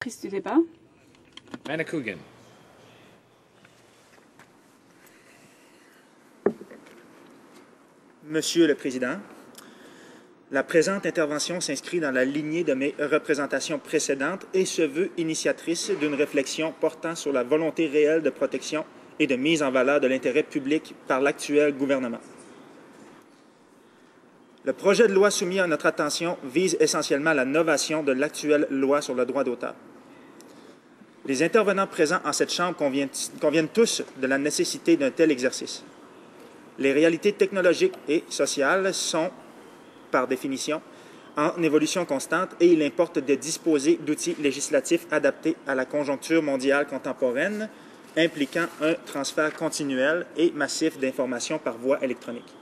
Prise du débat. Manicougan. Monsieur le Président, la présente intervention s'inscrit dans la lignée de mes représentations précédentes et se veut initiatrice d'une réflexion portant sur la volonté réelle de protection et de mise en valeur de l'intérêt public par l'actuel gouvernement. Le projet de loi soumis à notre attention vise essentiellement la novation de l'actuelle loi sur le droit d'auteur. Les intervenants présents en cette Chambre conviennent tous de la nécessité d'un tel exercice. Les réalités technologiques et sociales sont, par définition, en évolution constante et il importe de disposer d'outils législatifs adaptés à la conjoncture mondiale contemporaine, impliquant un transfert continuel et massif d'informations par voie électronique.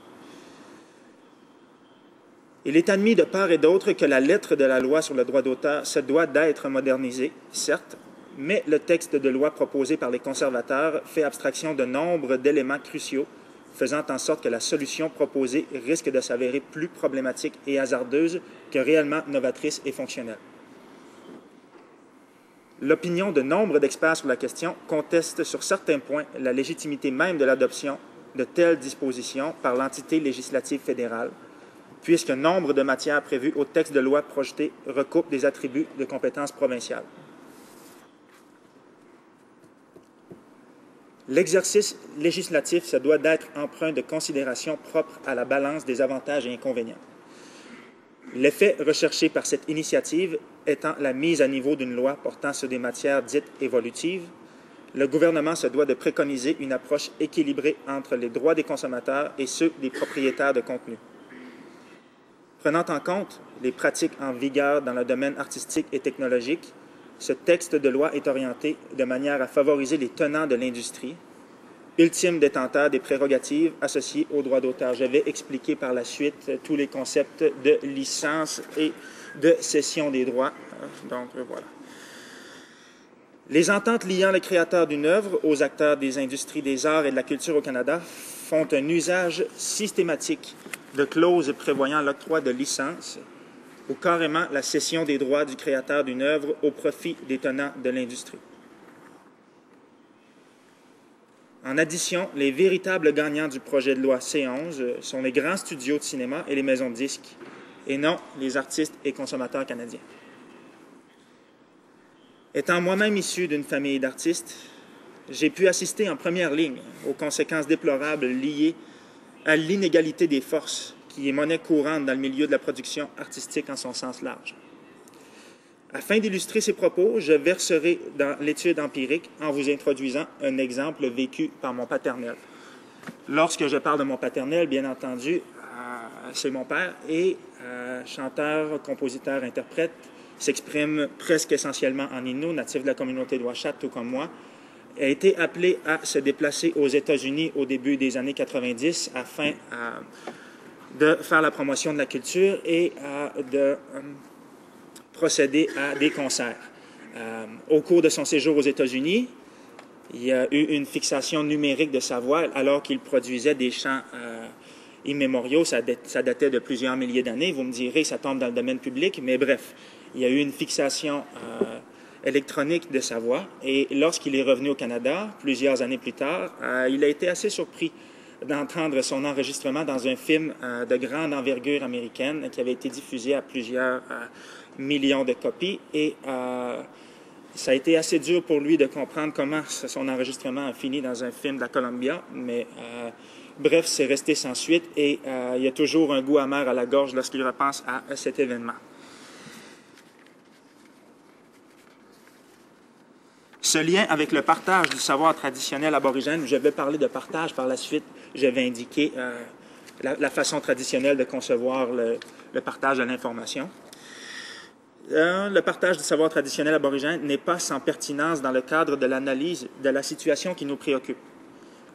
Il est admis de part et d'autre que la lettre de la loi sur le droit d'auteur se doit d'être modernisée, certes, mais le texte de loi proposé par les conservateurs fait abstraction de nombre d'éléments cruciaux, faisant en sorte que la solution proposée risque de s'avérer plus problématique et hasardeuse que réellement novatrice et fonctionnelle. L'opinion de nombre d'experts sur la question conteste sur certains points la légitimité même de l'adoption de telles dispositions par l'entité législative fédérale, puisque nombre de matières prévues au texte de loi projeté recoupent des attributs de compétences provinciales. L'exercice législatif se doit d'être empreint de considérations propres à la balance des avantages et inconvénients. L'effet recherché par cette initiative étant la mise à niveau d'une loi portant sur des matières dites évolutives, le gouvernement se doit de préconiser une approche équilibrée entre les droits des consommateurs et ceux des propriétaires de contenu. Prenant en compte les pratiques en vigueur dans le domaine artistique et technologique, ce texte de loi est orienté de manière à favoriser les tenants de l'industrie, ultime détenteur des prérogatives associées au droit d'auteur. Je vais expliquer par la suite tous les concepts de licence et de cession des droits. Donc, voilà. Les ententes liant le créateur d'une œuvre aux acteurs des industries des arts et de la culture au Canada font un usage systématique de clauses prévoyant l'octroi de licences ou carrément la cession des droits du créateur d'une œuvre au profit des tenants de l'industrie. En addition, les véritables gagnants du projet de loi C11 sont les grands studios de cinéma et les maisons de disques, et non les artistes et consommateurs canadiens. Étant moi-même issu d'une famille d'artistes, j'ai pu assister en première ligne aux conséquences déplorables liées à l'inégalité des forces qui est monnaie courante dans le milieu de la production artistique en son sens large. Afin d'illustrer ces propos, je verserai dans l'étude empirique en vous introduisant un exemple vécu par mon paternel. Lorsque je parle de mon paternel, bien entendu, c'est mon père et chanteur, compositeur, interprète, s'exprime presque essentiellement en Innu, natif de la communauté de Uashat, tout comme moi, a été appelé à se déplacer aux États-Unis au début des années 90 afin de faire la promotion de la culture et de procéder à des concerts. Au cours de son séjour aux États-Unis, il y a eu une fixation numérique de sa voix alors qu'il produisait des chants immémoriaux. Ça datait de plusieurs milliers d'années. Vous me direz, ça tombe dans le domaine public, mais bref, il y a eu une fixation électronique de sa voix. Et lorsqu'il est revenu au Canada, plusieurs années plus tard, il a été assez surpris d'entendre son enregistrement dans un film de grande envergure américaine qui avait été diffusé à plusieurs millions de copies. Et ça a été assez dur pour lui de comprendre comment son enregistrement a fini dans un film de la Columbia. Mais bref, c'est resté sans suite et il y a toujours un goût amer à la gorge lorsqu'il repense à cet événement. Ce lien avec le partage du savoir traditionnel aborigène, je vais parler de partage par la suite, je vais indiquer la façon traditionnelle de concevoir le partage de l'information. Le partage du savoir traditionnel aborigène n'est pas sans pertinence dans le cadre de l'analyse de la situation qui nous préoccupe.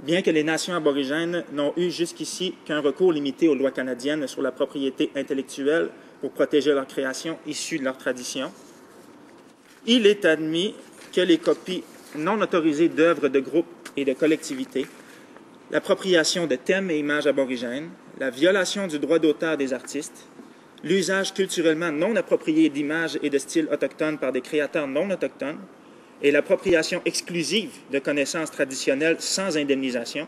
Bien que les nations aborigènes n'ont eu jusqu'ici qu'un recours limité aux lois canadiennes sur la propriété intellectuelle pour protéger leur création issue de leur tradition, il est admis que les copies non autorisées d'œuvres de groupes et de collectivités, l'appropriation de thèmes et images aborigènes, la violation du droit d'auteur des artistes, l'usage culturellement non approprié d'images et de styles autochtones par des créateurs non autochtones et l'appropriation exclusive de connaissances traditionnelles sans indemnisation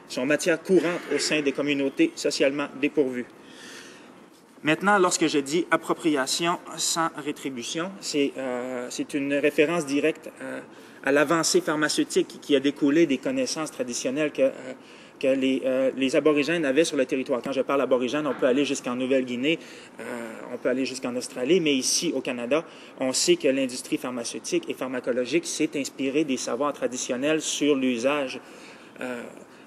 sont matière courante au sein des communautés socialement dépourvues. Maintenant, lorsque je dis appropriation sans rétribution, c'est une référence directe à l'avancée pharmaceutique qui a découlé des connaissances traditionnelles que les aborigènes avaient sur le territoire. Quand je parle aborigène, on peut aller jusqu'en Nouvelle-Guinée, on peut aller jusqu'en Australie, mais ici, au Canada, on sait que l'industrie pharmaceutique et pharmacologique s'est inspirée des savoirs traditionnels sur l'usage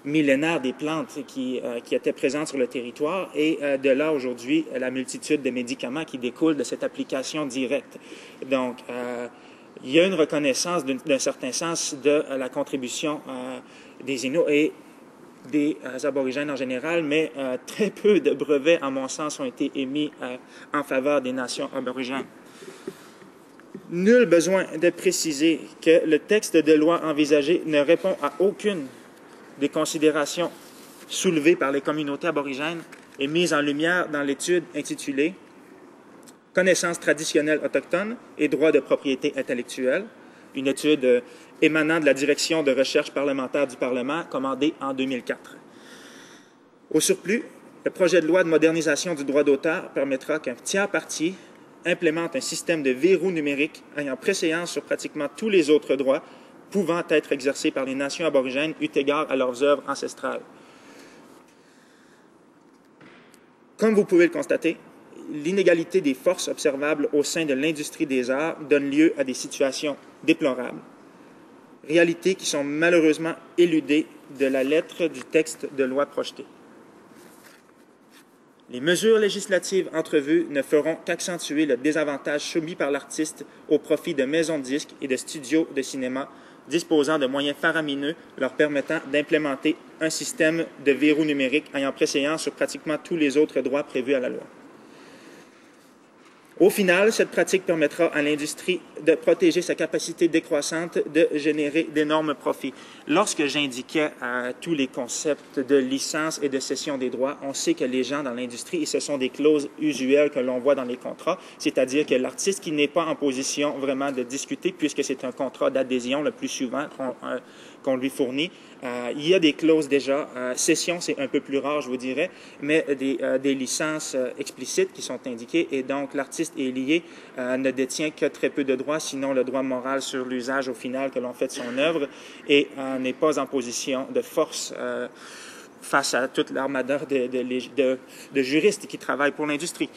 millénaire des plantes qui étaient présentes sur le territoire et de là, aujourd'hui, la multitude de médicaments qui découlent de cette application directe. Donc, il y a une reconnaissance d'un certain sens de la contribution des Inuits et des aborigènes en général, mais très peu de brevets, à mon sens, ont été émis en faveur des nations aborigènes. Nul besoin de préciser que le texte de loi envisagé ne répond à aucune des considérations soulevées par les communautés aborigènes et mises en lumière dans l'étude intitulée « Connaissances traditionnelles autochtones et droits de propriété intellectuelle », une étude émanant de la Direction de recherche parlementaire du Parlement, commandée en 2004. Au surplus, le projet de loi de modernisation du droit d'auteur permettra qu'un tiers parti implémente un système de verrou numérique ayant préséance sur pratiquement tous les autres droits pouvant être exercés par les nations aborigènes eu égard à leurs œuvres ancestrales. Comme vous pouvez le constater, l'inégalité des forces observables au sein de l'industrie des arts donne lieu à des situations déplorables, réalités qui sont malheureusement éludées de la lettre du texte de loi projeté. Les mesures législatives entrevues ne feront qu'accentuer le désavantage soumis par l'artiste au profit de maisons de disques et de studios de cinéma disposant de moyens faramineux leur permettant d'implémenter un système de verrou numérique ayant préséance sur pratiquement tous les autres droits prévus à la loi. Au final, cette pratique permettra à l'industrie de protéger sa capacité décroissante de générer d'énormes profits. Lorsque j'indiquais tous les concepts de licence et de cession des droits, on sait que les gens dans l'industrie, et ce sont des clauses usuelles que l'on voit dans les contrats, c'est-à-dire que l'artiste qui n'est pas en position vraiment de discuter, puisque c'est un contrat d'adhésion le plus souvent qu'on lui fournit, il y a des clauses déjà. Cession, c'est un peu plus rare, je vous dirais, mais des licences explicites qui sont indiquées, et donc l'artiste est lié, ne détient que très peu de droits, sinon le droit moral sur l'usage au final que l'on fait de son œuvre, et n'est pas en position de force face à toute l'armada de juristes qui travaillent pour l'industrie.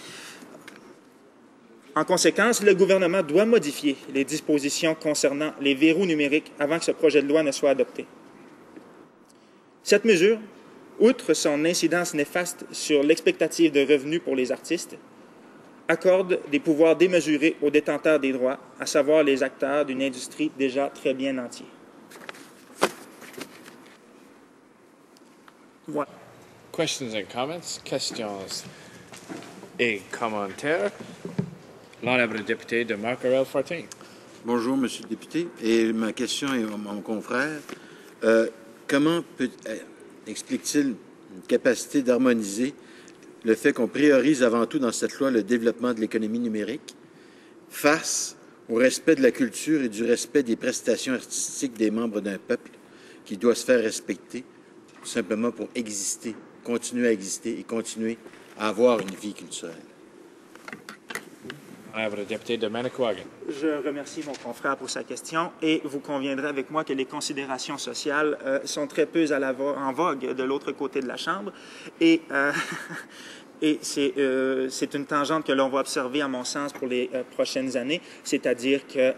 En conséquence, le gouvernement doit modifier les dispositions concernant les verrous numériques avant que ce projet de loi ne soit adopté. Cette mesure, outre son incidence néfaste sur l'expectative de revenus pour les artistes, accorde des pouvoirs démesurés aux détenteurs des droits, à savoir les acteurs d'une industrie déjà très bien nantie. Voilà. Questions and comments? Questions et commentaires? L'honorable député de Marc-Aurèle-Fortin. Bonjour, Monsieur le député. Et ma question est à mon confrère. Comment explique-t-il une capacité d'harmoniser le fait qu'on priorise avant tout dans cette loi le développement de l'économie numérique face au respect de la culture et du respect des prestations artistiques des membres d'un peuple qui doit se faire respecter tout simplement pour exister, continuer à exister et continuer à avoir une vie culturelle? Honorable député de Manicouagan. Je remercie mon confrère pour sa question et vous conviendrez avec moi que les considérations sociales sont très peu en vogue de l'autre côté de la Chambre et c'est une tangente que l'on va observer, à mon sens, pour les prochaines années, c'est-à-dire que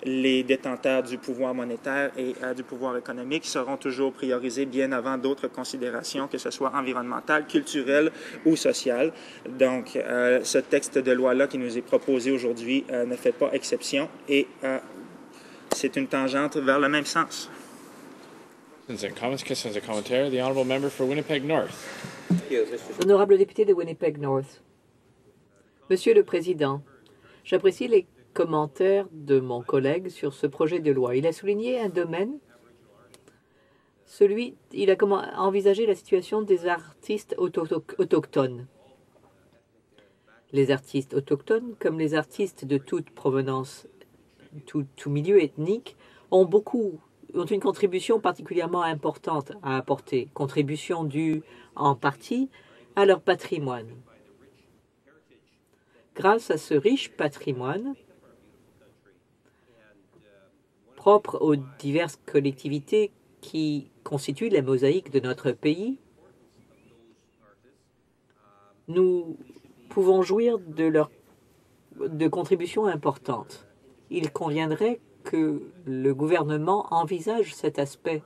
les détenteurs du pouvoir monétaire et du pouvoir économique seront toujours priorisés bien avant d'autres considérations, que ce soit environnementales, culturelles ou sociales. Donc, ce texte de loi-là qui nous est proposé aujourd'hui ne fait pas exception et c'est une tangente vers le même sens. Questions and comments, questions and commentaires. The honourable member for Winnipeg North. Honorable député de Winnipeg North. Monsieur le Président, j'apprécie les commentaires de mon collègue sur ce projet de loi. Il a souligné un domaine, il a envisagé la situation des artistes autochtones. Les artistes autochtones, comme les artistes de toute provenance, tout milieu ethnique, ont une contribution particulièrement importante à apporter, contribution due en partie à leur patrimoine. Grâce à ce riche patrimoine, propre aux diverses collectivités qui constituent la mosaïque de notre pays, nous pouvons jouir de contributions importantes. Il conviendrait que le gouvernement encourage cet aspect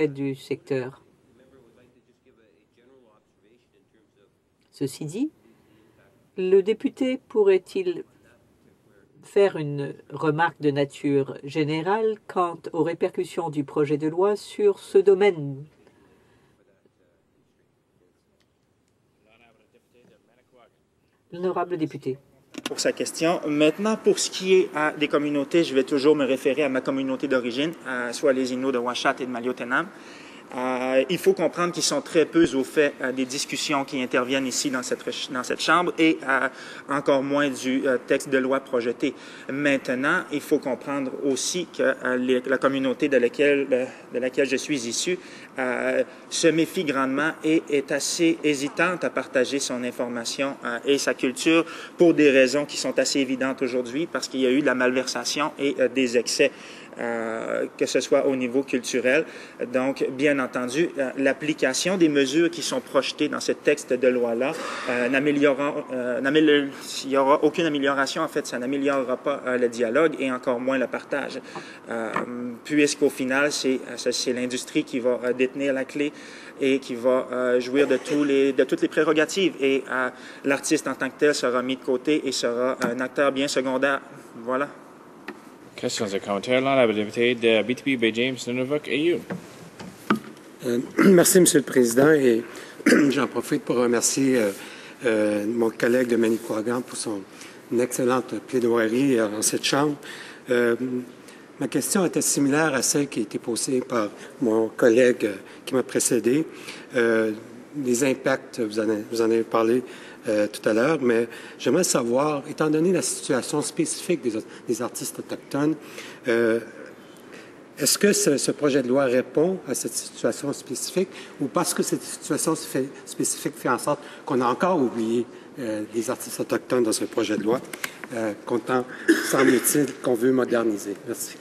du secteur. Ceci dit, le député pourrait-il faire une remarque de nature générale quant aux répercussions du projet de loi sur ce domaine? L'honorable député. Pour sa question. Maintenant, pour ce qui est des communautés, je vais toujours me référer à ma communauté d'origine, soit les Inuits de Uashat et de Maliotenam. Il faut comprendre qu'ils sont très peu au fait des discussions qui interviennent ici dans cette Chambre et encore moins du texte de loi projeté. Maintenant, il faut comprendre aussi que la communauté de laquelle je suis issu se méfie grandement et est assez hésitante à partager son information et sa culture pour des raisons qui sont assez évidentes aujourd'hui parce qu'il y a eu de la malversation et des excès. Que ce soit au niveau culturel. Donc, bien entendu, l'application des mesures qui sont projetées dans ce texte de loi-là il n'y aura aucune amélioration. En fait, ça n'améliorera pas le dialogue et encore moins le partage. Puisqu'au final, c'est l'industrie qui va détenir la clé et qui va jouir de toutes les prérogatives. Et l'artiste en tant que tel sera mis de côté et sera un acteur bien secondaire. Voilà. Questions et commentaires. L'honorable député de BTB Bay James, Nunavut, AU. Merci, Monsieur le Président, et j'en profite pour remercier mon collègue de Manicouagan pour son excellente plaidoirie en cette Chambre. Ma question était similaire à celle qui a été posée par mon collègue qui m'a précédé. Les impacts, vous en avez parlé tout à l'heure, mais j'aimerais savoir, étant donné la situation spécifique des artistes autochtones, est-ce que ce projet de loi répond à cette situation spécifique ou parce que cette situation spécifique fait en sorte qu'on a encore oublié les artistes autochtones dans ce projet de loi, semble-t-il qu'on veut moderniser? Merci.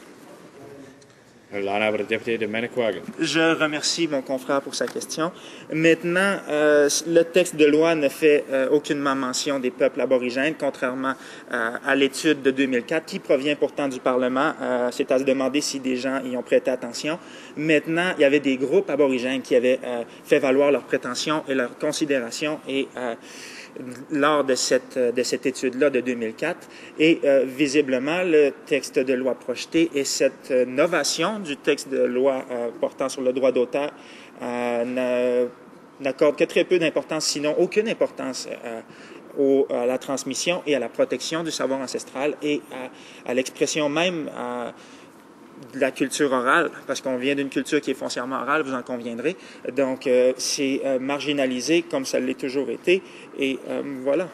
L'honorable député de Manicouagan. Je remercie mon confrère pour sa question. Maintenant, le texte de loi ne fait aucunement mention des peuples aborigènes, contrairement à l'étude de 2004, qui provient pourtant du Parlement. C'est à se demander si des gens y ont prêté attention. Maintenant, il y avait des groupes aborigènes qui avaient fait valoir leurs prétentions et leurs considérations et lors de cette étude-là de 2004. Et visiblement, le texte de loi projeté et cette novation du texte de loi portant sur le droit d'auteur n'accordent que très peu d'importance, sinon aucune importance à la transmission et à la protection du savoir ancestral et à l'expression même de la culture orale, parce qu'on vient d'une culture qui est foncièrement orale, vous en conviendrez. Donc, c'est marginalisé comme ça l'est toujours été. Et voilà.